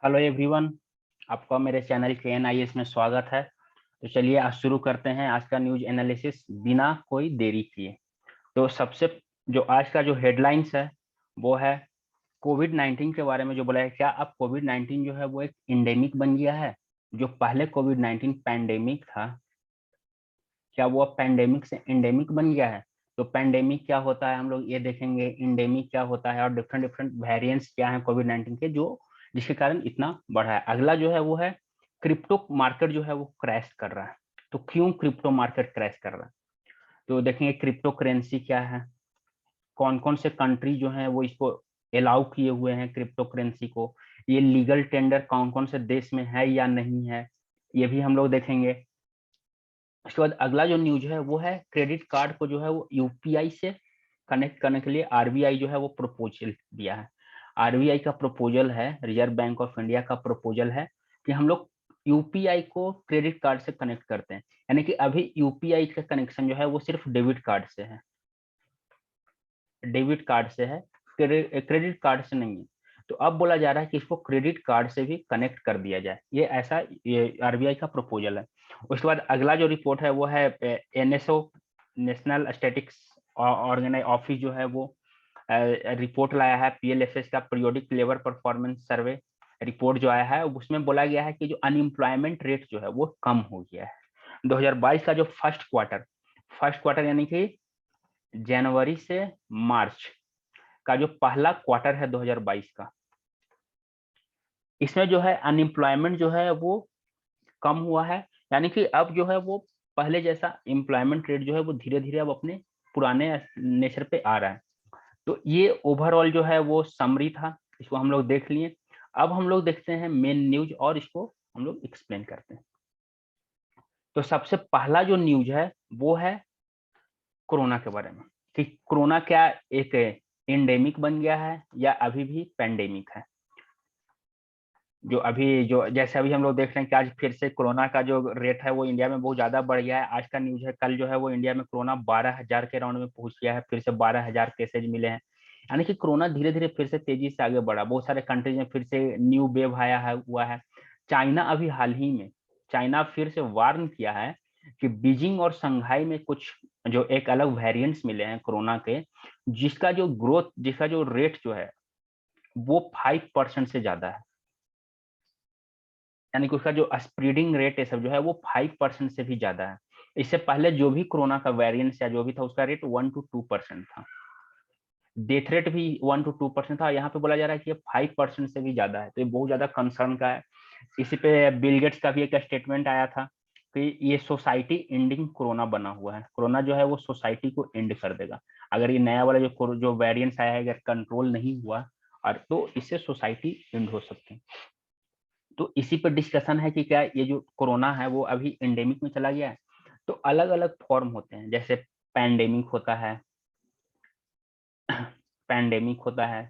Hello everyone, आपका मेरे channel KNIS में स्वागत है। तो चलिए आज शुरू करते हैं आज का न्यूज एनालिसिस बिना कोई देरी किए। तो सबसे जो आज का जो हेडलाइंस है वो है कोविड-19 के बारे में जो बोला है। क्या अब कोविड-19 जो है वो एक इंडेमिक बन गया है? जो पहले कोविड-19 पैंडेमिक था, क्या वो अब पैंडेमिक से इंडेमिक बन गया है? तो पैंडेमिक क्या होता है हम लोग ये देखेंगे, इंडेमिक क्या होता है और डिफरेंट डिफरेंट वेरिएंट्स क्या है कोविड-19 के, जो जिसके कारण इतना बढ़ा है। अगला जो है वो है क्रिप्टो मार्केट जो है वो क्रैश कर रहा है। तो क्यों क्रिप्टो मार्केट क्रैश कर रहा है? तो देखेंगे क्रिप्टो करेंसी क्या है, कौन कौन से कंट्री जो है वो इसको अलाउ किए हुए हैं क्रिप्टो करेंसी को, ये लीगल टेंडर कौन कौन से देश में है या नहीं है, ये भी हम लोग देखेंगे। उसके बाद अगला जो न्यूज है वो है क्रेडिट कार्ड को जो है वो यूपीआई से कनेक्ट करने के लिए आरबीआई जो है वो प्रपोजल दिया है। आरबीआई का प्रपोजल है, रिजर्व बैंक ऑफ इंडिया का प्रपोजल है कि हम लोग यूपीआई को क्रेडिट कार्ड से कनेक्ट करते हैं। यानी कि अभी यूपीआई का कनेक्शन जो है वो सिर्फ डेबिट कार्ड से है, डेबिट कार्ड से है, क्रेडिट कार्ड से नहीं है। तो अब बोला जा रहा है कि इसको क्रेडिट कार्ड से भी कनेक्ट कर दिया जाए, ये ऐसा ये आरबीआई का प्रपोजल है। उसके बाद अगला जो रिपोर्ट है वो है NSO, national statics organise office जो है वो रिपोर्ट लाया है। पीएलएसएस का periodic labour performance survey report जो आया है उसमें बोला गया है कि जो अनएम्प्लॉयमेंट रेट जो है वो कम हो गया है। 2022 का जो फर्स्ट क्वार्टर यानी कि जनवरी से मार्च का जो पहला क्वार्टर है 2022 का, इसमें जो है अनएम्प्लॉयमेंट जो है वो कम हुआ है। यानी कि अब जो है वो पहले जैसा एम्प्लॉयमेंट रेट जो है वो धीरे धीरे अब अपने पुराने नेचर पे आ रहा है। तो ये ओवरऑल जो है वो समरी था, इसको हम लोग देख लिए। अब हम लोग देखते हैं मेन न्यूज और इसको हम लोग एक्सप्लेन करते हैं। तो सबसे पहला जो न्यूज है वो है कोरोना के बारे में, कि कोरोना क्या एक एंडेमिक बन गया है या अभी भी पेंडेमिक है। जो अभी जो जैसे अभी हम लोग देख रहे हैं कि आज फिर से कोरोना का जो रेट है वो इंडिया में बहुत ज्यादा बढ़ गया है। आज का न्यूज है, कल जो है वो इंडिया में कोरोना 12,000 के राउंड में पहुंच गया है, फिर से 12,000 केसेज मिले हैं। यानी कि कोरोना धीरे धीरे फिर से तेजी से आगे बढ़ा, बहुत सारे कंट्रीज में फिर से न्यू वेव आया है हुआ है। चाइना अभी हाल ही में, चाइना फिर से वार्न किया है कि बीजिंग और संघाई में कुछ जो एक अलग वेरिएंट्स मिले हैं कोरोना के, जिसका जो रेट जो है वो 5% से ज्यादा है। यानी कि उसका जो स्प्रेडिंग रेट है सब जो है वो 5% से भी ज्यादा है। इससे पहले जो भी कोरोना का वेरिएंट या जो भी था उसका रेट 1 to 2% था, डेथ रेट भी 1 to 2% था। यहाँ पे बोला जा रहा है कि ये 5% से भी ज्यादा है, तो ये बहुत ज्यादा कंसर्न का है। इसी पे बिल गेट्स का भी एक स्टेटमेंट आया था कि ये सोसाइटी एंडिंग कोरोना बना हुआ है, कोरोना जो है वो सोसाइटी को एंड कर देगा अगर ये नया वाला जो वेरिएंट्स आया है अगर कंट्रोल नहीं हुआ, और तो इससे सोसाइटी एंड हो सकती है। तो इसी पर डिस्कशन है कि क्या ये जो कोरोना है वो अभी एंडेमिक में चला गया है। तो अलग अलग फॉर्म होते हैं, जैसे पैंडेमिक होता है, पैंडेमिक होता है,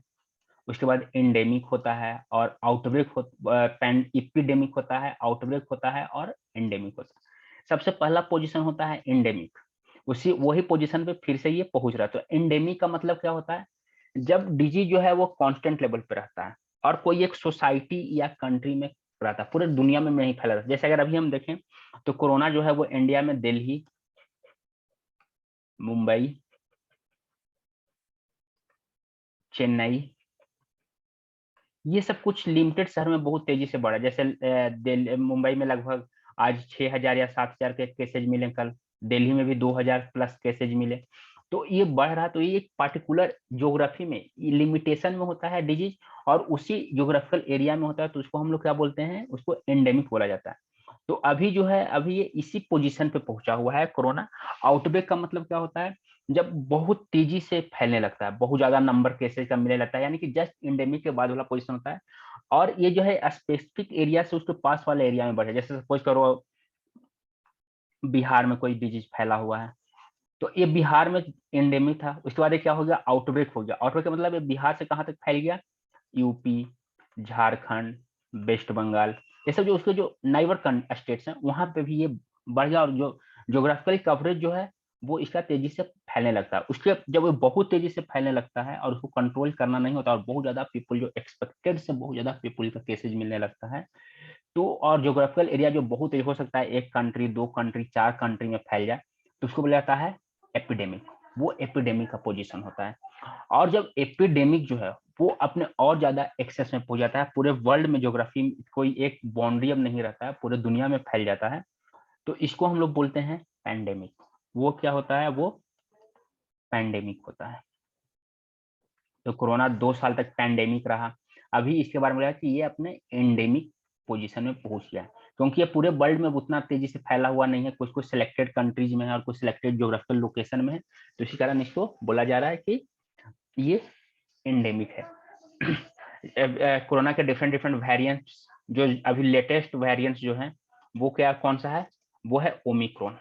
उसके बाद एंडेमिक होता है और आउटब्रेक इपिडेमिक होता है, आउटब्रेक होता है और एंडेमिक होता है। सबसे पहला पोजीशन होता है एंडेमिक, उसी वही पोजीशन पे फिर से ये पहुंच रहा है। तो एंडेमिक का मतलब क्या होता है, जब डिजीज जो है वो कांस्टेंट लेवल पे रहता है और कोई एक सोसाइटी या कंट्री में रहता है, पूरे दुनिया में नहीं फैला रहता। जैसे अगर अभी हम देखें तो कोरोना जो है वो इंडिया में दिल्ली, मुंबई, चेन्नई, ये सब कुछ लिमिटेड शहर में बहुत तेजी से बढ़ा। जैसे मुंबई में लगभग आज 6,000 या 7,000 के केसेज मिले कल, दिल्ली में भी 2,000 प्लस केसेज मिले। तो ये बढ़ रहा, तो ये एक पार्टिकुलर ज्योग्राफी में लिमिटेशन में होता है डिजीज, और उसी ज्योग्राफिकल एरिया में होता है, तो उसको हम लोग क्या बोलते हैं, उसको एंडेमिक बोला जाता है। तो अभी जो है अभी ये इसी पोजीशन पे पहुंचा हुआ है कोरोना। आउटब्रेक का मतलब क्या होता है, जब बहुत तेजी से फैलने लगता है, बहुत ज्यादा नंबर केसेस का मिलने लगता है, यानी कि जस्ट इंडेमिक के बाद वाला पोजीशन होता है। और ये जो है स्पेसिफिक एरिया से उसके पास वाले एरिया में बढ़े, जैसे सपोज करो बिहार में कोई डिजीज फैला हुआ है, तो ये बिहार में एंडेमिक था, उसके बाद ये क्या हो गया, आउटब्रेक हो गया। आउटब्रेक का मतलब ये बिहार से कहाँ तक फैल गया, यूपी, झारखंड, वेस्ट बंगाल, ये सब जो उसके जो नाइबर स्टेट्स हैं वहां पे भी ये बढ़ गया। और जो ज्योग्राफिकल कवरेज जो है वो इसका तेजी से फैलने लगता है। उसके जब वो बहुत तेजी से फैलने लगता है और उसको कंट्रोल करना नहीं होता और बहुत ज्यादा पीपल जो एक्सपेक्टेड से बहुत ज्यादा पीपल का केसेज मिलने लगता है, तो और ज्योग्राफिकल एरिया जो बहुत हो सकता है, एक कंट्री, 2 कंट्री, 4 कंट्री में फैल जाए, तो उसको बोला जाता है एपिडेमिक। वो एपिडेमिक का पोजीशन होता है। और जब एपिडेमिक जो है वो अपने और ज्यादा एक्सेस में पहुंच जाता है, पूरे वर्ल्ड में ज्योग्राफी कोई एक बाउंड्री अब नहीं रहता है, पूरे दुनिया में फैल जाता है, तो इसको हम लोग बोलते हैं पैंडेमिक। वो क्या होता है? वो पैंडेमिक होता है। तो कोरोना 2 साल तक पैंडेमिक रहा। अभी इसके बारे में कि ये अपने एंडेमिक पोजीशन में पहुंच गया, क्योंकि ये पूरे वर्ल्ड में उतना तेजी से फैला हुआ नहीं है, कुछ कुछ सिलेक्टेड कंट्रीज में है और कुछ सिलेक्टेड ज्योग्राफिकल लोकेशन में है, तो इसी कारण इसको बोला जा रहा है कि ये एंडेमिक है। कोरोना के डिफरेंट डिफरेंट वेरिएंट्स, जो अभी लेटेस्ट वेरिएंट्स जो हैं, वो क्या, कौन सा है? वो है ओमिक्रॉन।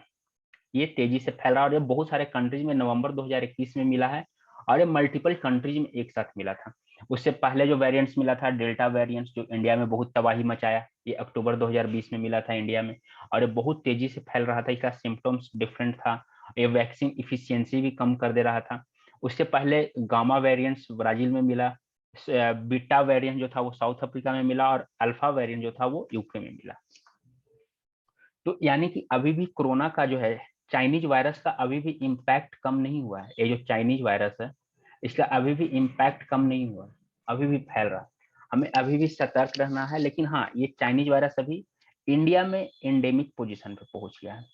ये तेजी से फैल रहा है और ये बहुत सारे कंट्रीज में नवंबर 2021 में मिला है, और ये मल्टीपल कंट्रीज में एक साथ मिला था। उससे पहले जो वेरिएंट्स मिला था, डेल्टा वेरिएंट्स, जो इंडिया में बहुत तबाही मचाया, ये अक्टूबर 2020 में मिला था इंडिया में, और ये बहुत तेजी से फैल रहा था। इसका सिम्टम्स डिफरेंट था, ये वैक्सीन इफिशियंसी भी कम कर दे रहा था। उससे पहले गामा वेरिएंट्स ब्राजील में मिला, बीटा वेरिएंट जो था वो साउथ अफ्रीका में मिला, और अल्फा वेरिएंट जो था वो यूके में मिला। तो यानी कि अभी भी कोरोना का जो है, चाइनीज वायरस का अभी भी इम्पैक्ट कम नहीं हुआ है। ये जो चाइनीज वायरस है, इसका अभी भी इम्पैक्ट कम नहीं हुआ है, अभी भी फैल रहा है। हमें अभी भी सतर्क रहना है। लेकिन हाँ, ये चाइनीज वायरस अभी इंडिया में एंडेमिक पोजीशन पे पहुंच गया है।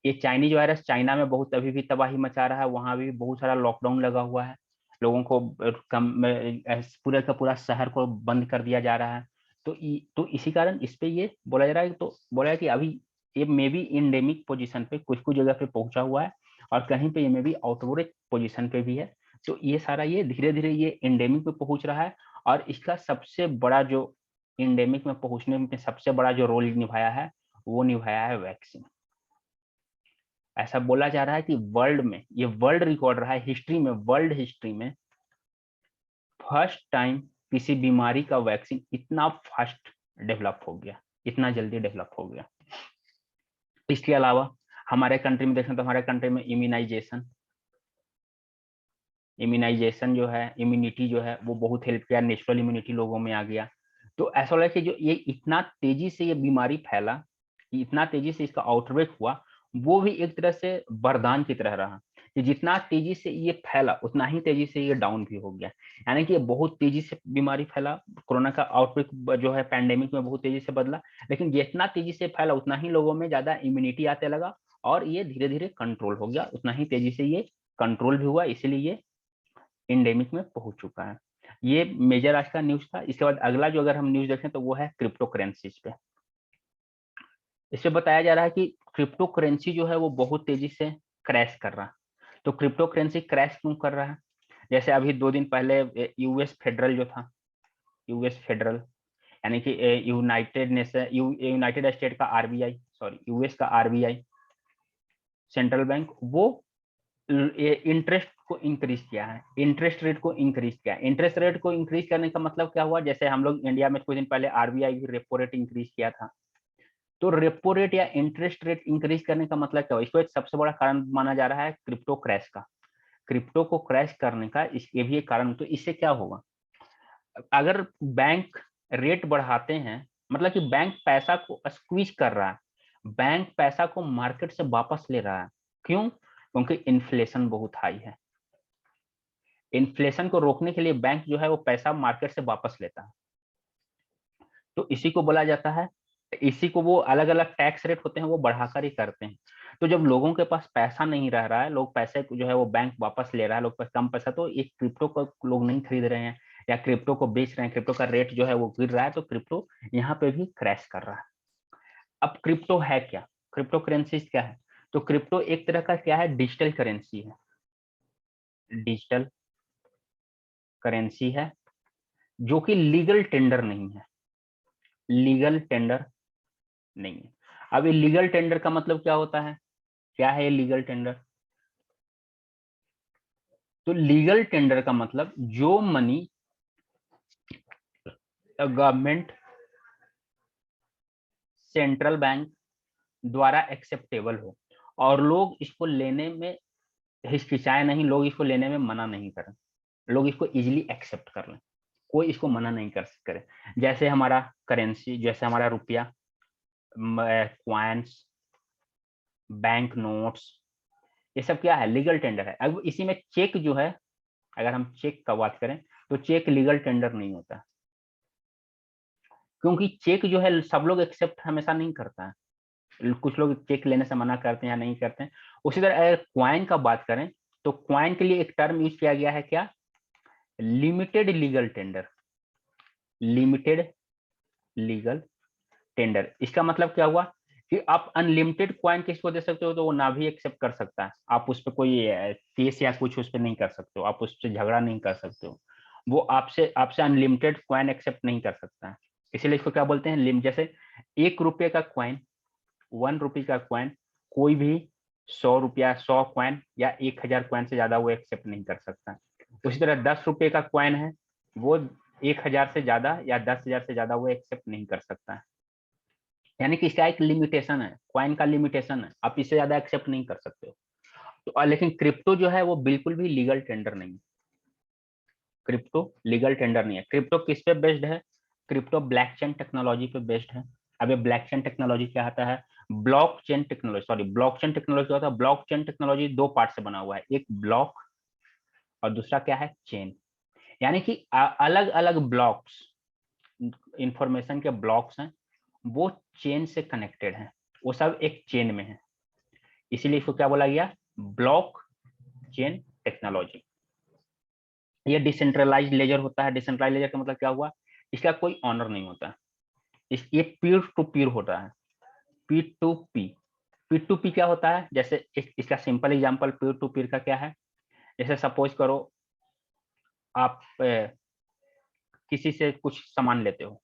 ये चाइनीज वायरस चाइना में बहुत अभी भी तबाही मचा रहा है, वहां भी बहुत सारा लॉकडाउन लगा हुआ है, लोगों को कम पूरे का पूरा शहर को बंद कर दिया जा रहा है। तो इसी कारण इस पे ये बोला जा रहा है, तो बोला है कि अभी ये मे बी इंडेमिक पोजीशन पे कुछ कुछ जगह पे पहुंचा हुआ है, और कहीं पे ये मे बी आउटब्रेक पोजीशन पे भी है। तो ये सारा ये धीरे धीरे ये इंडेमिक पे पहुंच रहा है, और इसका सबसे बड़ा जो इंडेमिक में पहुंचने में सबसे बड़ा जो रोल निभाया है, वो निभाया है वैक्सीन। ऐसा बोला जा रहा है कि वर्ल्ड में, ये वर्ल्ड रिकॉर्ड रहा है हिस्ट्री में, वर्ल्ड हिस्ट्री में फर्स्ट टाइम किसी बीमारी का वैक्सीन इतना फास्ट डेवलप हो गया, इतना जल्दी डेवलप हो गया। इसके अलावा हमारे कंट्री में देखें तो हमारे कंट्री में इम्यूनाइजेशन जो है, इम्यूनिटी जो है, वो बहुत हेल्प किया, नेचुरल इम्यूनिटी लोगों में आ गया। तो ऐसा लगा कि जो ये इतना तेजी से ये बीमारी फैला, इतना तेजी से इसका आउटब्रेक हुआ, वो भी एक तरह से वरदान की तरह रहा कि जितना तेजी से ये फैला उतना ही तेजी से ये डाउन भी हो गया। यानी कि ये बहुत तेजी से बीमारी फैला, कोरोना का आउटब्रेक जो है पैंडेमिक में बहुत तेजी से बदला, लेकिन जितना तेजी से फैला उतना ही लोगों में ज्यादा इम्यूनिटी आते लगा, और ये धीरे धीरे कंट्रोल हो गया, उतना ही तेजी से ये कंट्रोल भी हुआ, इसीलिए ये एंडेमिक में पहुंच चुका है। ये मेजर आज का न्यूज था। इसके बाद अगला जो अगर हम न्यूज देखें तो वो है क्रिप्टो करेंसीज पे। इसमें बताया जा रहा है कि क्रिप्टो करेंसी जो है वो बहुत तेजी से क्रैश कर रहा है। तो क्रिप्टो करेंसी क्रैश क्यों कर रहा है? जैसे अभी 2 दिन पहले यूएस फेडरल जो था, यूएस फेडरल यानी कि यूनाइटेड स्टेट का आरबीआई, सॉरी यूएस का आरबीआई सेंट्रल बैंक, वो इंटरेस्ट को इंक्रीज किया है, इंटरेस्ट रेट को इंक्रीज किया। इंटरेस्ट रेट को इंक्रीज करने का मतलब क्या हुआ? जैसे हम लोग इंडिया में कुछ दिन पहले आरबीआई भी रेपो रेट इंक्रीज किया था, तो रेपो रेट या इंटरेस्ट रेट इंक्रीज करने का मतलब क्या हुआ? इसको एक सबसे बड़ा कारण माना जा रहा है क्रिप्टो क्रैश का। क्रिप्टो को क्रैश करने का ये भी एक कारण। तो इससे क्या होगा? अगर बैंक रेट बढ़ाते हैं, मतलब कि बैंक पैसा को स्क्वीज कर रहा है, बैंक पैसा को मार्केट से वापस ले रहा है। क्यों? क्योंकि इन्फ्लेशन बहुत हाई है। इन्फ्लेशन को रोकने के लिए बैंक जो है वो पैसा मार्केट से वापस लेता है। तो इसी को बोला जाता है, इसी को वो अलग अलग टैक्स रेट होते हैं वो बढ़ाकर ही करते हैं। तो जब लोगों के पास पैसा नहीं रह रहा है, लोग पैसे को जो है वो बैंक वापस ले रहा है, लोग पास कम पैसा, तो एक क्रिप्टो को लोग नहीं खरीद रहे हैं या क्रिप्टो को बेच रहे हैं, क्रिप्टो का रेट जो है वो गिर रहा है, तो क्रिप्टो यहाँ पे भी क्रैश कर रहा है। अब क्रिप्टो है क्या? क्रिप्टो करेंसी क्या है? तो क्रिप्टो एक तरह का क्या है? डिजिटल करेंसी है। डिजिटल करेंसी है जो कि लीगल टेंडर नहीं है, लीगल टेंडर नहीं है। अब ये लीगल टेंडर का मतलब क्या होता है? क्या है ये लीगल टेंडर? तो लीगल टेंडर का मतलब जो मनी गवर्नमेंट, सेंट्रल बैंक द्वारा एक्सेप्टेबल हो और लोग इसको लेने में हिचकिचाए नहीं, लोग इसको लेने में मना नहीं करें, लोग इसको इजीली एक्सेप्ट कर लें, कोई इसको मना नहीं कर करे। जैसे हमारा करेंसी, जैसे हमारा रुपया, क्वाइंस, बैंक नोट्स, ये सब क्या है, लीगल टेंडर है। अब इसी में चेक जो है, अगर हम चेक का बात करें तो चेक लीगल टेंडर नहीं होता, क्योंकि चेक जो है सब लोग एक्सेप्ट हमेशा नहीं करता है, कुछ लोग चेक लेने से मना करते हैं या नहीं करते हैं। उसी तरह अगर क्वाइन का बात करें तो क्वाइन के लिए एक टर्म यूज किया गया है, क्या, limited legal tender, limited legal tender. इसका मतलब क्या हुआ कि आप अनलिमिटेड क्वाइन किसको दे सकते हो, तो वो ना भी एक्सेप्ट कर सकता है, आप उस पर कोई केस या कुछ उस पर नहीं कर सकते हो, आप उससे झगड़ा नहीं कर सकते हो, वो आपसे आपसे अनलिमिटेड क्वाइन एक्सेप्ट नहीं कर सकता है। इसीलिए इसको क्या बोलते हैं, लिमिट। जैसे 1 रुपये का क्वाइन, 1 रुपये का क्वाइन कोई भी 100 रुपया, 100 क्वाइन या 1000 क्वाइन से ज्यादा वो एक्सेप्ट नहीं कर सकता। उसी तरह 10 रुपये का क्वाइन है, वो 1000 से ज्यादा या 10,000 से ज्यादा वो एक्सेप्ट नहीं कर सकता है। यानी कि इसका एक लिमिटेशन है, क्वाइन का लिमिटेशन है, आप इससे ज्यादा एक्सेप्ट नहीं कर सकते हो। तो लेकिन क्रिप्टो जो है वो बिल्कुल भी लीगल टेंडर नहीं है, क्रिप्टो लीगल टेंडर नहीं है। क्रिप्टो किस पे बेस्ड है, क्रिप्टो ब्लॉकचेन टेक्नोलॉजी पे बेस्ड है। अब ये ब्लॉकचेन टेक्नोलॉजी क्या आता है, blockchain technology, sorry blockchain technology क्या होता है, ब्लॉकचेन टेक्नोलॉजी 2 पार्ट से बना हुआ है, एक ब्लॉक और दूसरा क्या है, चेन। यानी कि अलग अलग ब्लॉक्स, इंफॉर्मेशन के ब्लॉक्स हैं, वो चेन से कनेक्टेड हैं, वो सब एक चेन में है, इसीलिए इसको क्या बोला गया, ब्लॉक चेन टेक्नोलॉजी। ये डिसेंट्रलाइज्ड लेजर होता है। डिसेंट्रलाइज्ड लेजर का मतलब क्या हुआ, इसका कोई ऑनर नहीं होता, ये पीयर टू पीयर होता है, P to P. P to P क्या होता है, जैसे इसका simple example peer to peer का क्या है, जैसे सपोज करो आप किसी से कुछ सामान लेते हो,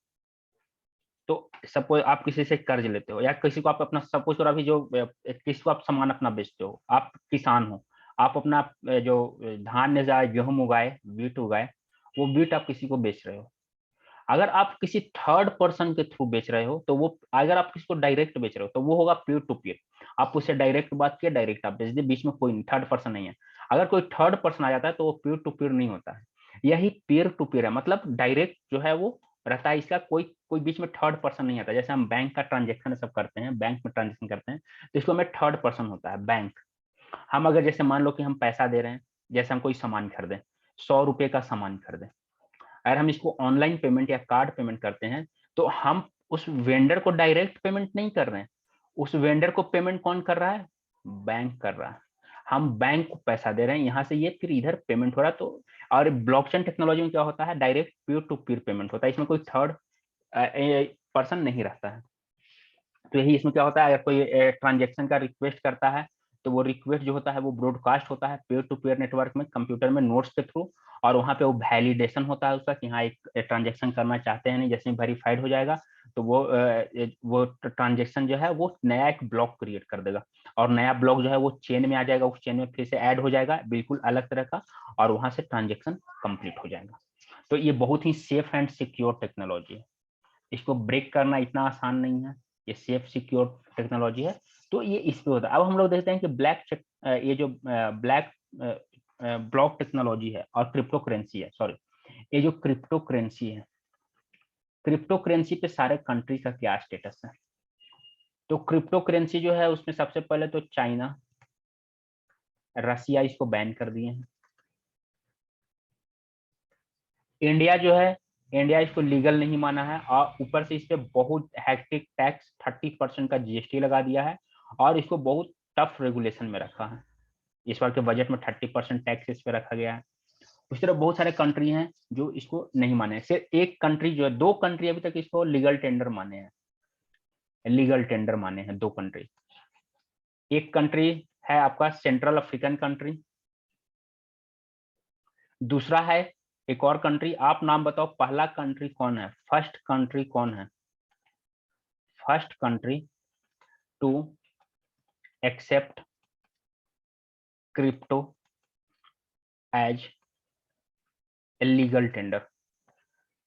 तो सपोज आप किसी से कर्ज लेते हो, या किसी को आप अपना, सपोज करो अभी जो किसी को आप सामान अपना बेचते हो, आप किसान हो, आप अपना जो धान उगाए, गेहूं उगाए, बीट उगाए, वो बीट आप किसी को बेच रहे हो। अगर आप किसी थर्ड पर्सन के थ्रू बेच रहे हो तो वो, अगर आप किसी को डायरेक्ट बेच रहे हो तो वो होगा पीयर टू पीयर, आप उससे डायरेक्ट बात किए, डायरेक्ट आप बेच दिए, बीच में कोई थर्ड पर्सन नहीं है। अगर कोई थर्ड पर्सन आ जाता है तो वो पीयर टू पीयर नहीं होता है। यही पीयर टू पीयर है, मतलब डायरेक्ट जो है वो रहता है, इसका कोई कोई बीच में थर्ड पर्सन नहीं आता। जैसे हम बैंक का ट्रांजेक्शन सब करते हैं, बैंक में ट्रांजेक्शन करते हैं, तो इसको में थर्ड पर्सन होता है, बैंक। हम अगर जैसे मान लो कि हम पैसा दे रहे हैं, जैसे हम कोई सामान खरीदें, 100 रुपए का सामान खरीदें, अगर हम इसको ऑनलाइन पेमेंट या कार्ड पेमेंट करते हैं, तो हम उस वेंडर को डायरेक्ट पेमेंट नहीं कर रहे हैं, उस वेंडर को पेमेंट कौन कर रहा है, बैंक कर रहा है। हम बैंक को पैसा दे रहे हैं, यहाँ से ये फिर इधर पेमेंट हो रहा है। तो और ब्लॉकचेन टेक्नोलॉजी में क्या होता है, direct peer to peer payment होता है, इसमें कोई थर्ड पर्सन नहीं रहता है। तो यही इसमें क्या होता है, अगर कोई ट्रांजेक्शन का रिक्वेस्ट करता है, तो वो रिक्वेस्ट जो होता है वो ब्रॉडकास्ट होता है पीयर टू पीयर नेटवर्क में, कंप्यूटर में नोट्स के थ्रू, और वहाँ पे वो वैलिडेशन होता है उसका कि हाँ एक ट्रांजेक्शन करना चाहते हैं नहीं, जैसे वेरीफाइड हो जाएगा तो वो ट्रांजेक्शन जो है वो नया एक ब्लॉक क्रिएट कर देगा, और नया ब्लॉक जो है वो चेन में आ जाएगा, उस चेन में फिर से ऐड हो जाएगा बिल्कुल अलग तरह का, और वहां से ट्रांजेक्शन कंप्लीट हो जाएगा। तो ये बहुत ही सेफ एंड सिक्योर टेक्नोलॉजी है, इसको ब्रेक करना इतना आसान नहीं है, ये सेफ सिक्योर टेक्नोलॉजी है। तो ये इस पे होता है। अब हम लोग देखते हैं कि ये जो ब्लैक ब्लॉक टेक्नोलॉजी है और क्रिप्टो करेंसी है, सॉरी, ये जो क्रिप्टो करेंसी है, क्रिप्टो करेंसी पे सारे कंट्री का क्या स्टेटस है। तो क्रिप्टो करेंसी जो है उसमें सबसे पहले तो चाइना, रसिया इसको बैन कर दिए हैं। इंडिया जो है, इंडिया इसको लीगल नहीं माना है, और ऊपर से इस पे बहुत हैक्टिक टैक्स 30% का जीएसटी लगा दिया है, और इसको बहुत टफ रेगुलेशन में रखा है। इस बार के बजट में 30% टैक्स इस पे रखा गया है। उस तरह बहुत सारे कंट्री हैं जो इसको नहीं माने, सिर्फ एक कंट्री जो है, 2 कंट्री अभी तक इसको लीगल टेंडर माने हैं, लीगल टेंडर माने हैं 2 कंट्री। एक कंट्री है आपका सेंट्रल अफ्रीकन कंट्री, दूसरा है एक और कंट्री, आप नाम बताओ पहला कंट्री कौन है, फर्स्ट कंट्री कौन है, first country to accept crypto as a legal tender,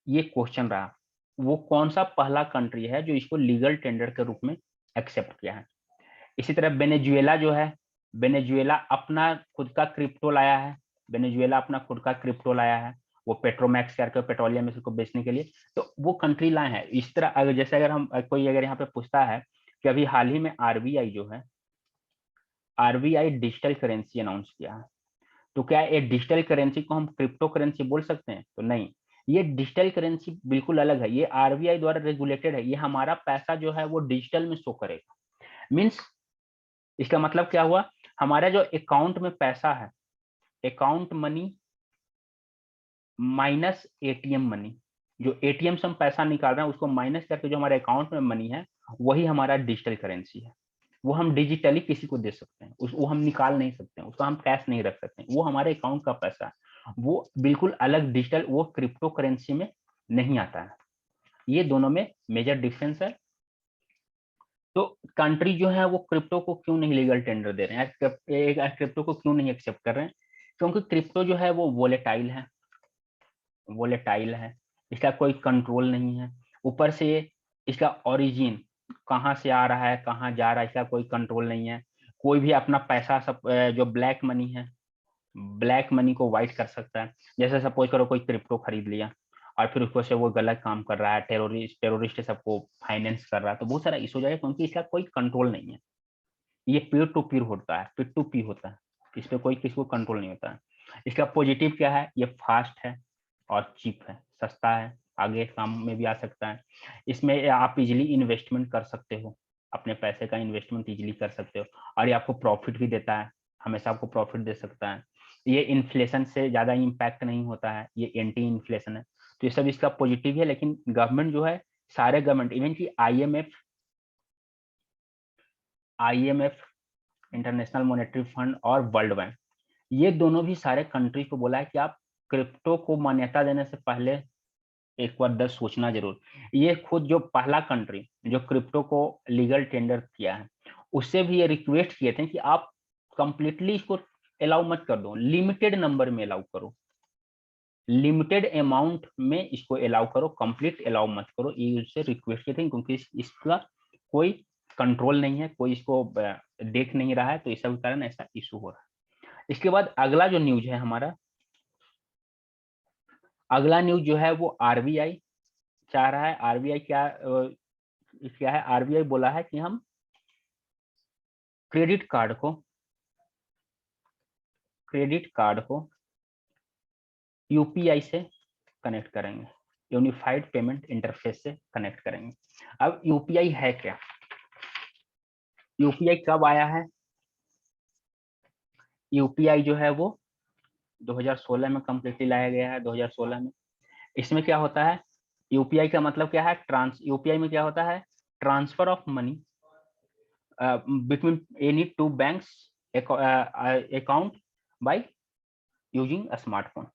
ये क्वेश्चन रहा। वो कौन सा पहला कंट्री है जो इसको लीगल टेंडर के रूप में एक्सेप्ट किया है। इसी तरह वेनेजुएला जो है, वेनेजुएला अपना खुद का क्रिप्टो लाया है, वेनेजुएला अपना खुद का क्रिप्टो लाया है, वो पेट्रोमैक्स करके पेट्रोलियम इसको बेचने के लिए, तो वो कंट्री लाए हैं। इस तरह अगर जैसे अगर हम कोई अगर यहाँ पे पूछता है कि अभी हाल ही में आरबीआई जो है, आरबीआई डिजिटल करेंसी अनाउंस किया है, तो क्या ये डिजिटल करेंसी को हम क्रिप्टो करेंसी बोल सकते हैं? तो नहीं, ये डिजिटल करेंसी बिल्कुल अलग है, ये आरबीआई द्वारा रेगुलेटेड है, ये हमारा पैसा जो है वो डिजिटल में शो करेगा। मीन्स इसका मतलब क्या हुआ, हमारा जो अकाउंट में पैसा है, account money minus ATM money, जो एटीएम से हम पैसा निकाल रहे हैं उसको माइनस करके जो हमारे अकाउंट में मनी है, वही हमारा डिजिटल करेंसी है। वो हम डिजिटली किसी को दे सकते हैं, वो हम निकाल नहीं सकते हैं, उसको हम कैश नहीं रख सकते, वो हमारे अकाउंट का पैसा है, वो बिल्कुल अलग डिजिटल, वो क्रिप्टो करेंसी में नहीं आता है। ये दोनों में मेजर डिफरेंस है। तो कंट्री जो है वो क्रिप्टो को क्यों नहीं लीगल टेंडर दे रहे हैं, क्रिप्टो को क्यों नहीं एक्सेप्ट कर रहे हैं? क्योंकि क्रिप्टो जो है वो वोलेटाइल है, वोलेटाइल है, इसका कोई कंट्रोल नहीं है। ऊपर से इसका ओरिजिन कहाँ से आ रहा है, कहाँ जा रहा है, इसका कोई कंट्रोल नहीं है। कोई भी अपना पैसा सब जो ब्लैक मनी है, ब्लैक मनी को वाइट कर सकता है। जैसे सपोज करो कोई क्रिप्टो खरीद लिया और फिर उसको से वो गलत काम कर रहा है, टेररिस्ट सबको फाइनेंस कर रहा है, तो बहुत सारा इशू हो जाएगा, क्योंकि इसका कोई कंट्रोल नहीं है। ये पीयर टू पीयर होता है, पीयर टू पी होता है, इस पे कोई किसी को कंट्रोल नहीं होता है। इसका पॉजिटिव क्या है, ये फास्ट है और चीप है, सस्ता है, आगे काम में भी आ सकता है। इसमें आप इजीली इन्वेस्टमेंट कर सकते हो, अपने पैसे का इन्वेस्टमेंट इजीली कर सकते हो, और ये आपको प्रॉफिट भी देता है, हमेशा आपको प्रॉफिट दे सकता है। ये इन्फ्लेशन से ज्यादा इम्पैक्ट नहीं होता है, ये एंटी इन्फ्लेशन है, तो ये सब इसका पॉजिटिव है। लेकिन गवर्नमेंट जो है, सारे गवर्नमेंट, इवन की आईएमएफ इंटरनेशनल मॉनेटरी फंड और वर्ल्ड बैंक, ये दोनों भी सारे कंट्री को बोला है कि आप क्रिप्टो को मान्यता देने से पहले एक बार 10 सोचना जरूर। ये खुद जो पहला कंट्री जो क्रिप्टो को लीगल टेंडर किया है, उससे भी ये रिक्वेस्ट किए थे कि आप कंप्लीटली इसको अलाउ मत कर दो, लिमिटेड नंबर में अलाउ करो, लिमिटेड अमाउंट में इसको अलाउ करो, कंप्लीट अलाउ मत करो, ये उससे रिक्वेस्ट किए थे, क्योंकि इसका कोई कंट्रोल नहीं है, कोई इसको देख नहीं रहा है, तो इस सब कारण ऐसा इशू हो रहा है। इसके बाद अगला जो न्यूज है हमारा, अगला न्यूज जो है वो आरबीआई चाह रहा है, आरबीआई क्या है, आरबीआई बोला है कि हम क्रेडिट कार्ड को यूपीआई से कनेक्ट करेंगे, यूनिफाइड पेमेंट इंटरफेस से कनेक्ट करेंगे। अब यूपीआई है क्या, यूपीआई कब आया है? यूपीआई जो है वो 2016 में कंप्लीटली लाया गया है, 2016 में। इसमें क्या होता है, यूपीआई का मतलब क्या है, यूपीआई में क्या होता है, transfer of money between any two banks account by using a smartphone.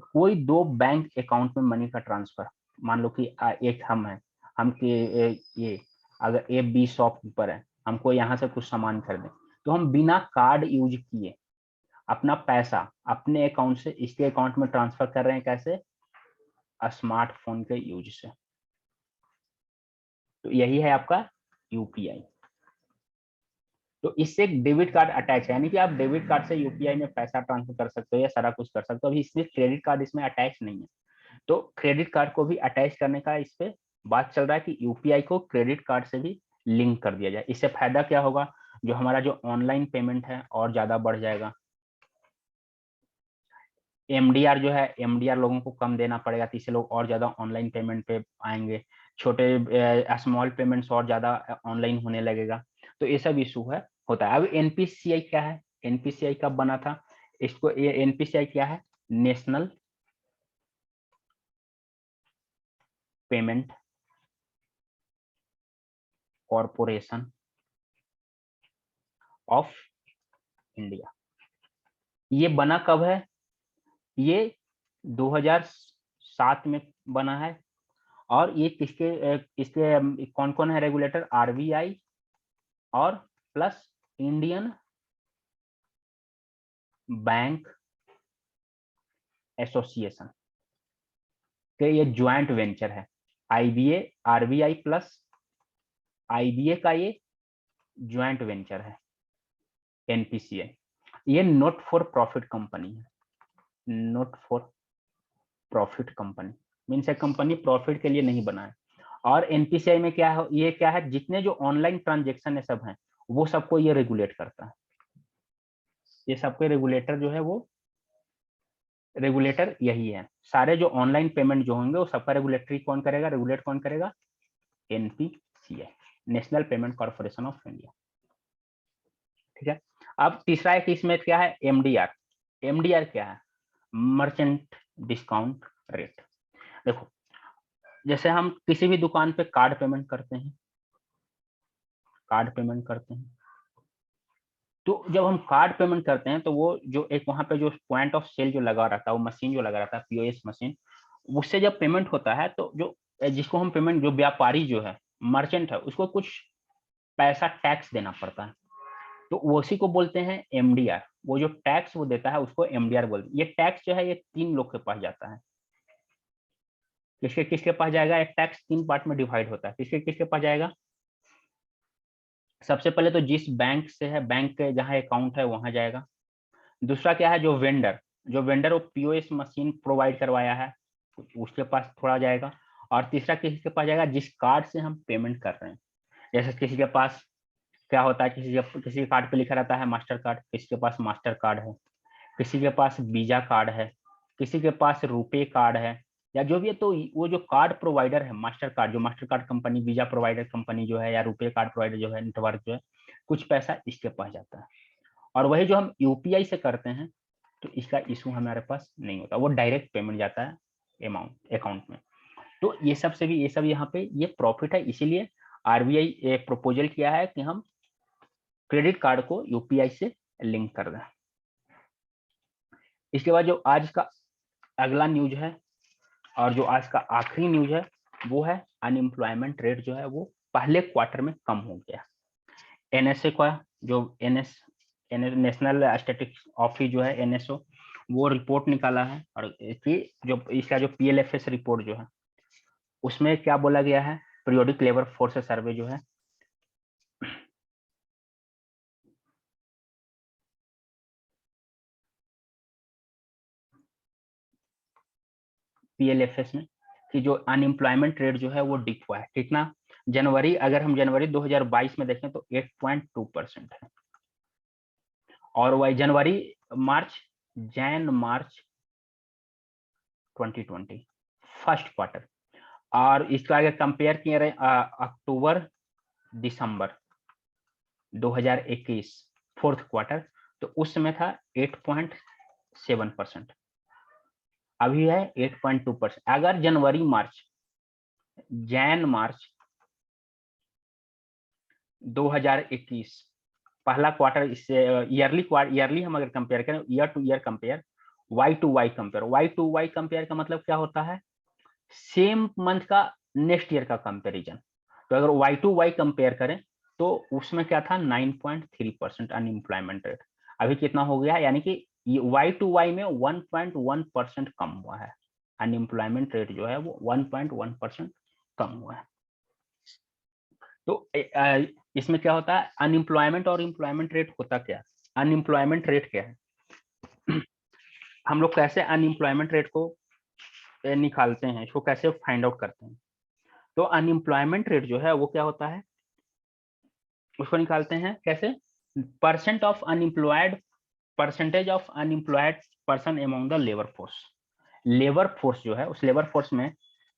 कोई दो बैंक अकाउंट में मनी का ट्रांसफर, मान लो कि एक हम है, हम के ये अगर ए बी शॉप पर है, हमको यहाँ से कुछ सामान खरीदे, तो हम बिना कार्ड यूज किए अपना पैसा अपने अकाउंट से इसके अकाउंट में ट्रांसफर कर रहे हैं, कैसे, स्मार्टफोन के यूज से। तो यही है आपका यूपीआई। तो इससे एक डेबिट कार्ड अटैच है, यानी कि आप डेबिट कार्ड से यूपीआई में पैसा ट्रांसफर कर सकते हो या सारा कुछ कर सकते हो। अभी इसमें क्रेडिट कार्ड इसमें अटैच नहीं है, तो क्रेडिट कार्ड को भी अटैच करने का इस पे बात चल रहा है कि यूपीआई को क्रेडिट कार्ड से भी लिंक कर दिया जाए। इससे फायदा क्या होगा, जो हमारा जो ऑनलाइन पेमेंट है और ज्यादा बढ़ जाएगा। एमडीआर जो है, एमडीआर लोगों को कम देना पड़ेगा, तो इससे लोग और ज्यादा ऑनलाइन पेमेंट पे आएंगे, छोटे स्मॉल पेमेंट्स और ज्यादा ऑनलाइन होने लगेगा। तो ये सब इशू है, होता है। अब एनपीसीआई क्या है, एनपीसीआई कब बना था, इसको ये एनपीसीआई क्या है, national payment corporation of India. ये बना कब है, ये 2007 में बना है। और ये इसके कौन कौन है रेगुलेटर, आरबीआई और प्लस इंडियन बैंक एसोसिएशन के ये ज्वाइंट वेंचर है। आईबीए, आरबीआई प्लस आईबीए का ये ज्वाइंट वेंचर है। एनपीसीआई, ये नॉट फॉर प्रॉफिट कंपनी है। Not for profit company means A company profit के लिए नहीं बना है। और एनपीसीआई में क्या है, ये क्या है, जितने जो ऑनलाइन ट्रांजेक्शन है सब हैं, वो सबको ये रेगुलेट करता है। ये सबके रेगुलेटर जो है वो रेगुलेटर यही है। सारे जो ऑनलाइन पेमेंट जो होंगे वो सबका रेगुलेटरी कौन करेगा, रेगुलेट कौन करेगा, NPCI, national payment corporation of India. ठीक है। अब तीसरा एक इसमें क्या है, एमडीआर। एमडीआर क्या है, मर्चेंट डिस्काउंट रेट। देखो जैसे हम किसी भी दुकान पे कार्ड पेमेंट करते हैं, कार्ड पेमेंट करते हैं, तो जब हम कार्ड पेमेंट करते हैं तो वो जो एक वहां पे जो पॉइंट ऑफ सेल जो लगा रहता है, वो मशीन जो लगा रहता है, पीओएस मशीन, उससे जब पेमेंट होता है तो जो जिसको हम पेमेंट, जो व्यापारी जो है, मर्चेंट है, उसको कुछ पैसा टैक्स देना पड़ता है, तो वो उसी को बोलते हैं एमडीआर। वो जो टैक्स वो देता है उसको एमडीआर बोलते हैं। ये टैक्स जो है ये 3 लोग के पास जाता है। किसके किसके पास जाएगा, एक टैक्स 3 पार्ट में डिवाइड होता है। किसके किसके पास जाएगा, सबसे पहले तो जिस बैंक से है, बैंक के जहां अकाउंट है वहां जाएगा। दूसरा क्या है, जो वेंडर, जो वेंडर वो पीओएस मशीन प्रोवाइड करवाया है, उसके पास थोड़ा जाएगा। और तीसरा किसी के पास जाएगा जिस कार्ड से हम पेमेंट कर रहे हैं। जैसे किसी के पास क्या होता है, किसी के कार्ड पे लिखा रहता है मास्टर कार्ड, किसी के पास मास्टर कार्ड है, किसी के पास वीजा कार्ड है, किसी के पास रुपे कार्ड है, या जो भी है। तो वो जो कार्ड प्रोवाइडर है, मास्टर कार्ड, जो master card company, visa provider company जो है, या रुपे कार्ड प्रोवाइडर जो है, नेटवर्क जो है, कुछ पैसा इसके पास जाता है। और वही जो हम यूपीआई से करते हैं तो इसका इशू हमारे पास नहीं होता, वो डायरेक्ट पेमेंट जाता है अमाउंट अकाउंट में। तो ये सब से भी, ये सब यहाँ पे ये प्रॉफिट है। इसीलिए आरबीआई एक प्रपोजल किया है कि हम क्रेडिट कार्ड को यूपीआई से लिंक कर दें। इसके बाद जो आज का अगला न्यूज है और जो आज का आखिरी न्यूज है वो है अनएम्प्लॉयमेंट रेट जो है वो पहले क्वार्टर में कम हो गया। एनएसए का जो नेशनल स्टैटिस्टिक्स ऑफिस जो है एनएसओ, वो रिपोर्ट निकाला है। और जो इसका जो पीएलएफएस रिपोर्ट जो है उसमें क्या बोला गया है, पीरियोडिक लेबर फोर्स सर्वे जो है, पीएलएफएस में, कि जो अनएम्प्लॉयमेंट रेट जो है वो डिप हुआ है। कितना, जनवरी, अगर हम जनवरी 2022 में देखें तो 8.2% है। और वही जनवरी मार्च 2020 फर्स्ट क्वार्टर, और इसका अगर कंपेयर किए रहे अक्टूबर दिसंबर 2021 फोर्थ क्वार्टर, तो उस समय था 8.7%, अभी है 8.2%। अगर जैन मार्च 2021 पहला क्वार्टर, इससे ईयरली हम अगर कंपेयर करें, year to year compare, Y to Y compare, Y to Y compare का मतलब क्या होता है, सेम मंथ का नेक्स्ट ईयर का कंपेरिजन। तो अगर वाई टू वाई कंपेयर करें तो उसमें क्या था, 9.3% अनएम्प्लॉयमेंट रेट। अभी कितना हो गया, यानी कि वाई टू वाई में 1.1% कम हुआ है। अनएम्प्लॉयमेंट रेट जो है वो 1.1% कम हुआ है। तो इसमें क्या होता है, अनएम्प्लॉयमेंट और एम्प्लॉयमेंट रेट होता क्या, अनएम्प्लॉयमेंट रेट क्या है, हम लोग कैसे अनएम्प्लॉयमेंट रेट को निकालते हैं, इसको कैसे फाइंड आउट करते हैं। तो अनएम्प्लॉयमेंट रेट जो है वो क्या होता है, उसको निकालते हैं कैसे, percentage of unemployed person among the labour force. Labour force जो है, उस लेबर फोर्स में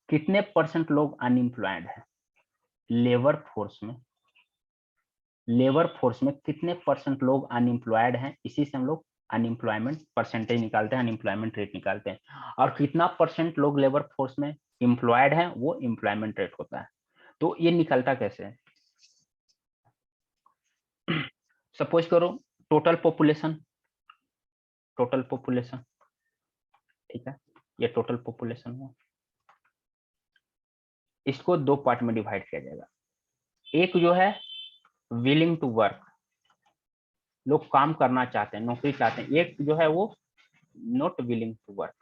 कितने परसेंट लोग अनएम्प्लॉयड है, लेबर फोर्स में कितने परसेंट लोग अनएम्प्लॉयड हैं, इसी से हम लोग अनएम्प्लॉयमेंट परसेंटेज निकालते हैं, अनएम्प्लॉयमेंट रेट निकालते हैं। और कितना परसेंट लोग लेबर फोर्स में एम्प्लॉयड हैं, वो एम्प्लॉयमेंट रेट होता है। तो ये निकलता कैसे है, सपोज करो टोटल पॉपुलेशन, ठीक है, ये टोटल पॉपुलेशन है, इसको 2 पार्ट में डिवाइड किया जाएगा। एक जो है विलिंग टू वर्क, लोग काम करना चाहते हैं, नौकरी चाहते हैं। एक जो है वो नॉट विलिंग टू वर्क,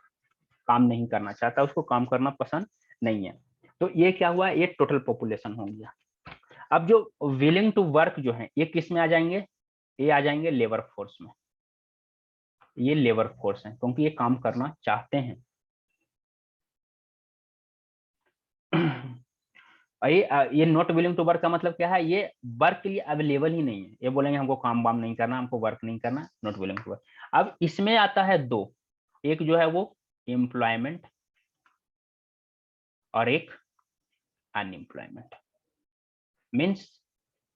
काम नहीं करना चाहता, उसको काम करना पसंद नहीं है। तो ये क्या हुआ, ये टोटल पॉपुलेशन हो गया। अब जो विलिंग टू वर्क जो है ये किस में आ जाएंगे, ये आ जाएंगे लेबर फोर्स में, ये लेबर फोर्स है क्योंकि ये काम करना चाहते हैं। और ये नॉट विलिंग टू वर्क का मतलब क्या है, ये वर्क के लिए अवेलेबल ही नहीं है, ये बोलेंगे हमको काम वाम नहीं करना, हमको वर्क नहीं करना, नॉट विलिंग टू वर्क। अब इसमें आता है दो, एक जो है वो एम्प्लॉयमेंट और एक अनएम्प्लॉयमेंट। मीन्स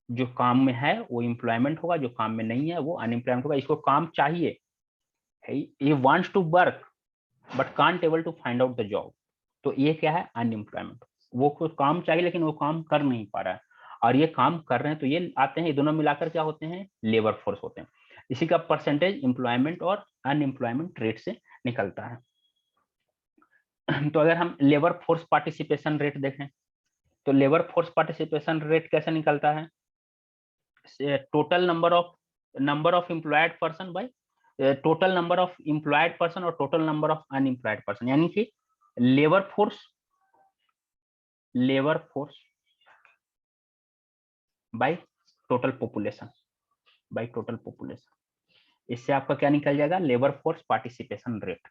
जो काम में है वो एम्प्लॉयमेंट होगा, जो काम में नहीं है वो अनएम्प्लॉयमेंट होगा। इसको काम चाहिए, ये wants to work but can't able to find out the job, तो ये क्या है, अनएम्प्लॉयमेंट। वो कुछ काम चाहिए लेकिन वो काम कर नहीं पा रहा है, और ये काम कर रहे हैं, तो ये आते हैं, ये दोनों मिलाकर क्या होते हैं, लेबर फोर्स होते हैं। इसी का परसेंटेज एम्प्लॉयमेंट और अनएम्प्लॉयमेंट रेट से निकलता है। तो अगर हम लेबर फोर्स पार्टिसिपेशन रेट देखें, तो लेबर फोर्स पार्टिसिपेशन रेट कैसे निकलता है, total number of employed person by total number of employed person और total number of unemployed person, यानी कि labour force by total population, इससे आपका क्या निकल जाएगा, लेबर फोर्स पार्टिसिपेशन रेट।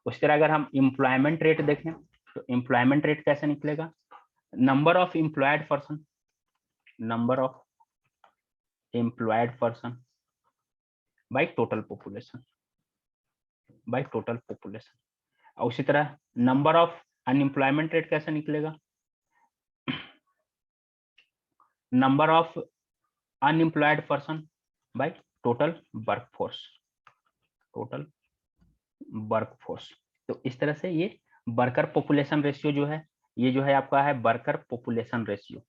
उस तरह अगर हम एम्प्लॉयमेंट रेट देखें, तो एम्प्लॉयमेंट रेट कैसे निकलेगा, number of employed person by total population, और उसी तरह नंबर ऑफ अनएम्प्लॉयमेंट रेट कैसे निकलेगा, number of unemployed person by total workforce. तो इस तरह से ये वर्कर पॉपुलेशन रेशियो जो है, ये जो है आपका है वर्कर पॉपुलेशन रेशियो।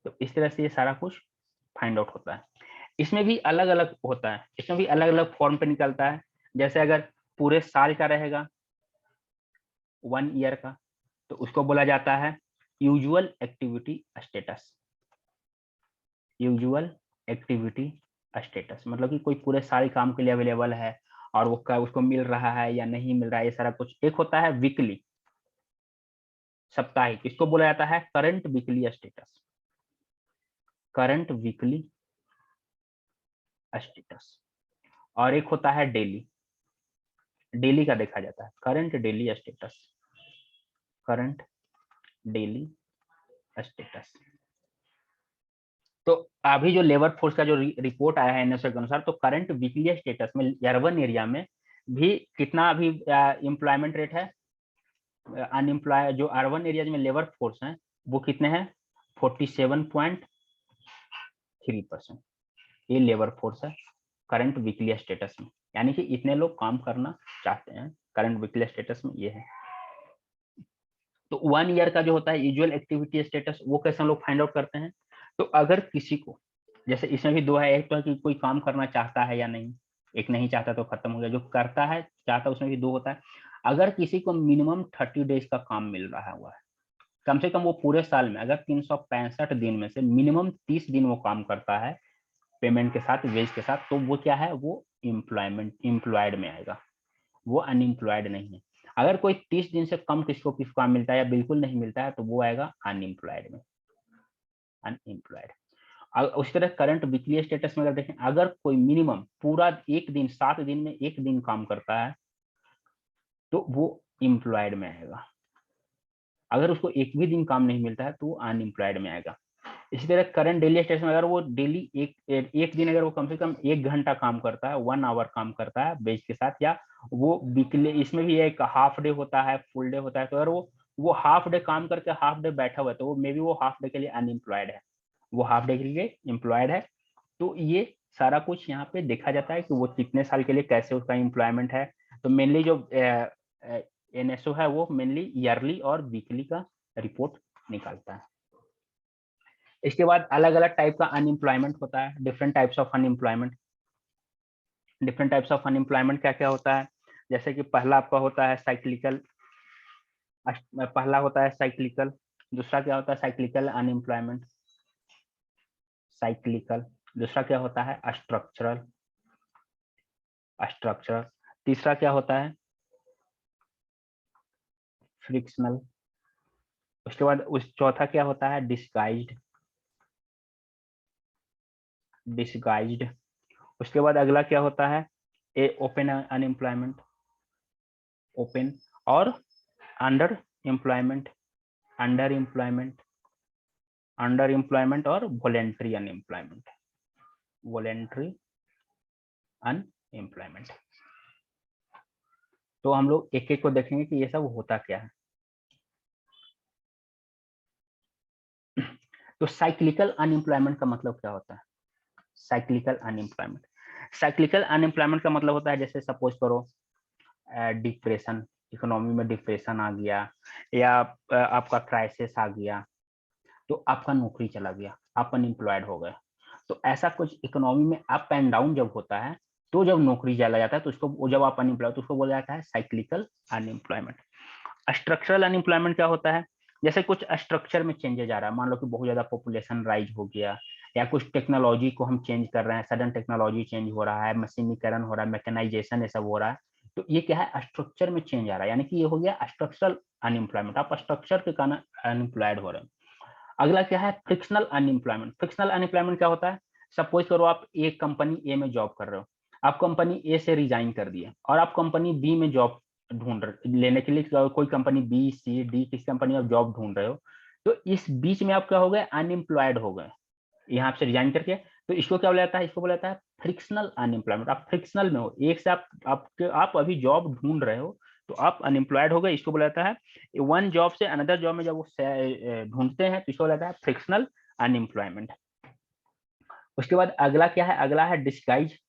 तो इस तरह से ये सारा कुछ फाइंड आउट होता है। इसमें भी अलग अलग होता है, इसमें भी अलग अलग फॉर्म पे निकलता है। जैसे अगर पूरे साल का रहेगा 1 ईयर का, तो उसको बोला जाता है यूजुअल एक्टिविटी स्टेटस, मतलब कि कोई पूरे साल काम के लिए अवेलेबल है और वो उसको मिल रहा है या नहीं मिल रहा है, ये सारा कुछ। एक होता है वीकली, साप्ताहिक, इसको बोला जाता है करंट वीकली स्टेटस। और एक होता है डेली का देखा जाता है करंट डेली स्टेटस। तो अभी जो लेबर फोर्स का जो रिपोर्ट आया है एनएसओ के अनुसार, तो करंट वीकली स्टेटस में अर्बन एरिया में भी कितना अभी एम्प्लॉयमेंट रेट है, अनएम्प्लॉय जो अर्बन एरिया में लेबर फोर्स है वो कितने हैं, 47.3%। ये लेबर फोर्स है करंट वीकली स्टेटस में, यानी कि इतने लोग काम करना चाहते हैं करंट वीकली स्टेटस में, ये है। तो 1 ईयर का जो होता है यूजुअल एक्टिविटी स्टेटस, वो कैसे हम लोग फाइंड आउट करते हैं, तो अगर किसी को, जैसे इसमें भी दो है, एक तो है कि कोई काम करना चाहता है या नहीं, एक नहीं चाहता तो खत्म हो गया, जो करता है चाहता है उसमें भी दो होता है। अगर किसी को मिनिमम 30 डेज का काम मिल रहा हुआ है, कम से कम वो पूरे साल में अगर 365 दिन में से मिनिमम 30 दिन वो काम करता है पेमेंट के साथ, वेज के साथ, तो वो क्या है, वो एम्प्लॉयड में आएगा, वो अनएम्प्लॉयड नहीं है। अगर कोई 30 दिन से कम किसी को काम मिलता है या बिल्कुल नहीं मिलता है, तो वो आएगा अनएम्प्लॉयड में, उसी तरह करंट वीकली स्टेटस में अगर देखें, अगर कोई मिनिमम पूरा एक दिन 7 दिन में एक दिन काम करता है, तो वो एम्प्लॉयड में आएगा। अगर उसको एक भी दिन काम नहीं मिलता है तो वो अनएम्प्लॉयड में आएगा। इसी तरह करंट डेली स्टेटस में अगर वो डेली एक दिन अगर वो कम से कम 1 घंटा काम करता है, 1 आवर काम करता है बेच के साथ, या वो वीकली, इसमें भी एक हाफ डे होता है, फुल डे होता है, तो अगर वो हाफ डे काम करके हाफ डे बैठा हुआ है, तो वो मे बी वो हाफ डे के लिए अनएम्प्लॉयड है, वो हाफ डे के लिए एम्प्लॉयड है। तो ये सारा कुछ यहाँ पे देखा जाता है कि वो कितने साल के लिए कैसे उसका एम्प्लॉयमेंट है। तो मेनली जो एनएसओ है वो मेनली ईयरली और वीकली का रिपोर्ट निकालता है। इसके बाद अलग अलग टाइप का अनएम्प्लॉयमेंट होता है, डिफरेंट टाइप्स ऑफ अनएम्प्लॉयमेंट क्या क्या होता है, जैसे कि पहला आपका होता है साइक्लिकल, दूसरा क्या होता है साइक्लिकल अनएम्प्लॉयमेंट, दूसरा क्या होता है स्ट्रक्चरल, तीसरा क्या होता है फ्रिक्शनल, उसके बाद उस चौथा क्या होता है डिस्गाइज्ड, डिसगाइज्ड। उसके बाद अगला क्या होता है, ए ओपन अनएम्प्लॉयमेंट, ओपन, और under employment, under employment, under employment, और वॉलेंट्री अनएम्प्लॉयमेंट, वॉलेंट्री अनएम्प्लॉयमेंट। तो हम लोग एक एक को देखेंगे कि ये सब होता क्या है। तो साइक्लिकल अनएम्प्लॉयमेंट का मतलब क्या होता है? साइक्लिकल अनएम्प्लॉयमेंट, साइक्लिकल अनएम्प्लॉयमेंट का मतलब होता है जैसे सपोज करो डिप्रेशन, इकोनॉमी में डिप्रेशन आ गया, या आपका क्राइसिस आ गया, तो आपका नौकरी चला गया, आप अनएम्प्लॉयड हो गए। तो ऐसा कुछ इकोनॉमी में अप एंड डाउन जब होता है, तो जब नौकरी चला जाता है तो उसको, जब आप अनएम्प्लॉयड, तो उसको बोला जाता है साइक्लिकल अनएम्प्लॉयमेंट। स्ट्रक्चरल अनएम्प्लॉयमेंट क्या होता है? जैसे कुछ स्ट्रक्चर में चेंजेज आ रहा है, मान लो कि बहुत ज्यादा पॉपुलेशन राइज हो गया, या कुछ टेक्नोलॉजी को हम चेंज कर रहे हैं, सडन टेक्नोलॉजी चेंज हो रहा है, मशीनीकरण हो रहा है, मैकेनाइजेशन ये सब हो रहा है, तो ये क्या है, स्ट्रक्चर में चेंज आ रहा है, यानी कि ये हो गया स्ट्रक्चरल अनएम्प्लॉयमेंट, आप स्ट्रक्चर के कारण अनएम्प्लॉयड हो रहे हैं। अगला क्या है, फ्रिक्शनल अनएम्प्लॉयमेंट। फ्रिक्शनल अनएम्प्लॉयमेंट क्या होता है? सपोज करो आप एक कंपनी ए में जॉब कर रहे हो, आप कंपनी ए से रिजाइन कर दिए और आप कंपनी बी में जॉब ढूंढ लेने के लिए, कोई कंपनी बी सी डी किसी कंपनी में आप जॉब ढूंढ रहे हो, तो इस बीच में आप क्या हो गए, अनएम्प्लॉयड हो गए यहाँ से रिजाइन करके। तो इसको क्या बोला जाता है? इसको बोला जाता है फ्रिक्शनल अनएम्प्लॉयमेंट। आप फ्रिक्शनल में हो, एक से आप अभी जॉब ढूंढ रहे हो, तो आप अनएम्प्लॉयड हो गए, इसको बोला जाता है वन जॉब से अनदर जॉब में जब वो ढूंढते हैं, तो इसको बोला जाता है फ्रिक्शनल अनएम्प्लॉयमेंट। उसके बाद अगला क्या है, अगला है डिस्गाइज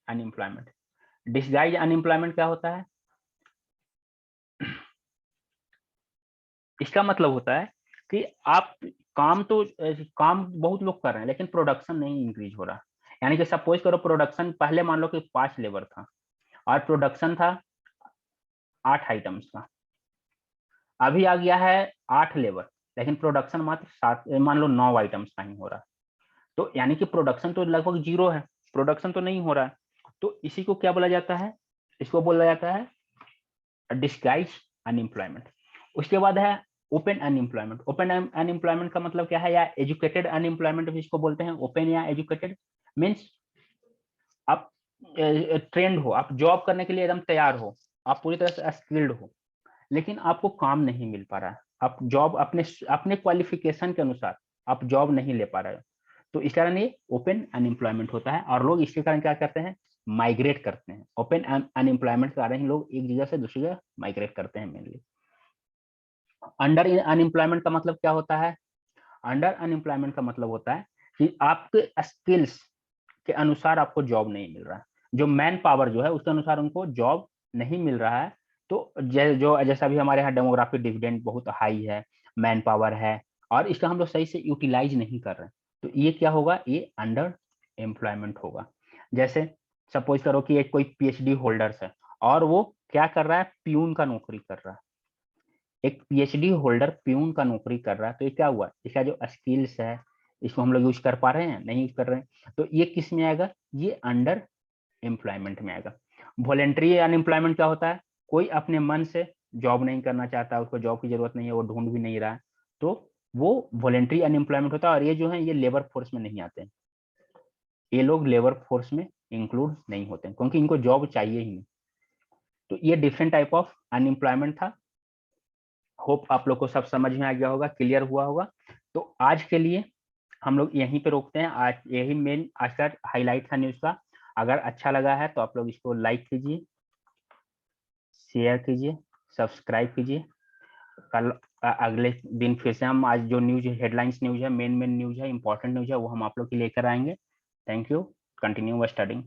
अनएम्प्लॉयमेंट। डिस्गाइज अनएम्प्लॉयमेंट क्या होता है? इसका मतलब होता है कि आप काम बहुत लोग कर रहे हैं, लेकिन प्रोडक्शन नहीं इंक्रीज हो रहा। यानी कि सपोज करो प्रोडक्शन पहले मान लो कि 5 लेबर था और प्रोडक्शन था 8 आइटम्स का, अभी आ गया है 8 लेबर, लेकिन प्रोडक्शन मात्र 7, मान लो 9 आइटम्स का ही हो रहा है। तो यानी कि प्रोडक्शन तो लगभग जीरो है, प्रोडक्शन तो नहीं हो रहा है। तो इसी को क्या बोला जाता है? इसको बोला जाता है डिस्गाइज अनएम्प्लॉयमेंट। उसके बाद है ओपन अनएम्प्लॉयमेंट। ओपन अनएम्प्लॉयमेंट का मतलब क्या है, या एजुकेटेड अनएम्प्लॉयमेंट भी इसको बोलते हैं। ओपन या एजुकेटेड मीन्स आप ट्रेंड हो, आप जॉब करने के लिए एकदम तैयार हो, आप पूरी तरह से स्किल्ड हो, लेकिन आपको काम नहीं मिल पा रहा है, आप जॉब अपने अपने क्वालिफिकेशन के अनुसार आप जॉब नहीं ले पा रहे हो, तो इस कारण ये ओपन अनएम्प्लॉयमेंट होता है। और लोग इसके कारण क्या करते हैं, माइग्रेट करते हैं। ओपन अनएम्प्लॉयमेंट के कारण ही लोग एक जगह से दूसरी जगह माइग्रेट करते हैं मेनली। अंडर अनएम्प्लॉयमेंट का मतलब क्या होता है? अंडर अनएम्प्लॉयमेंट का मतलब होता है कि आपके स्किल्स के अनुसार आपको जॉब नहीं मिल रहा है, जो मैन पावर जो है उसके अनुसार उनको जॉब नहीं मिल रहा है। तो जो जैसा भी हमारे यहाँ डेमोग्राफिक डिविडेंड बहुत हाई है, मैन पावर है, और इसका हम लोग सही से यूटिलाइज नहीं कर रहे हैं, तो ये क्या होगा, ये अंडर एम्प्लॉयमेंट होगा। जैसे सपोज करो कि एक कोई पीएचडी होल्डर्स है और वो क्या कर रहा है, प्यून का नौकरी कर रहा है। एक पीएचडी होल्डर प्यून का नौकरी कर रहा है, तो ये क्या हुआ, इसका जो स्किल्स है इसको हम लोग यूज कर पा रहे हैं, नहीं यूज कर रहे हैं, तो ये किस में आएगा, ये अंडर एम्प्लॉयमेंट में आएगा। वॉलेंट्री अनएम्प्लॉयमेंट क्या होता है, कोई अपने मन से जॉब नहीं करना चाहता, उसको जॉब की जरूरत नहीं है, वो ढूंढ भी नहीं रहा है, तो वो वॉलेंट्री अनएम्प्लॉयमेंट होता है। और ये जो है ये लेबर फोर्स में नहीं आते हैं, ये लोग लेबर फोर्स में इंक्लूड नहीं होते हैं, क्योंकि इनको जॉब चाहिए ही नहीं। तो ये डिफरेंट टाइप ऑफ अनएम्प्लॉयमेंट था। होप आप लोग को सब समझ में आ गया होगा, क्लियर हुआ होगा। तो आज के लिए हम लोग यहीं पे रोकते हैं, आज यही मेन आज का हाईलाइट था न्यूज का। अगर अच्छा लगा है तो आप लोग इसको लाइक कीजिए, शेयर कीजिए, सब्सक्राइब कीजिए। कल अगले दिन फिर से हम आज जो न्यूज हेडलाइंस न्यूज है, मेन न्यूज है, इंपॉर्टेंट न्यूज है, वो हम आप लोग के लेकर आएंगे। Thank you, continue studying.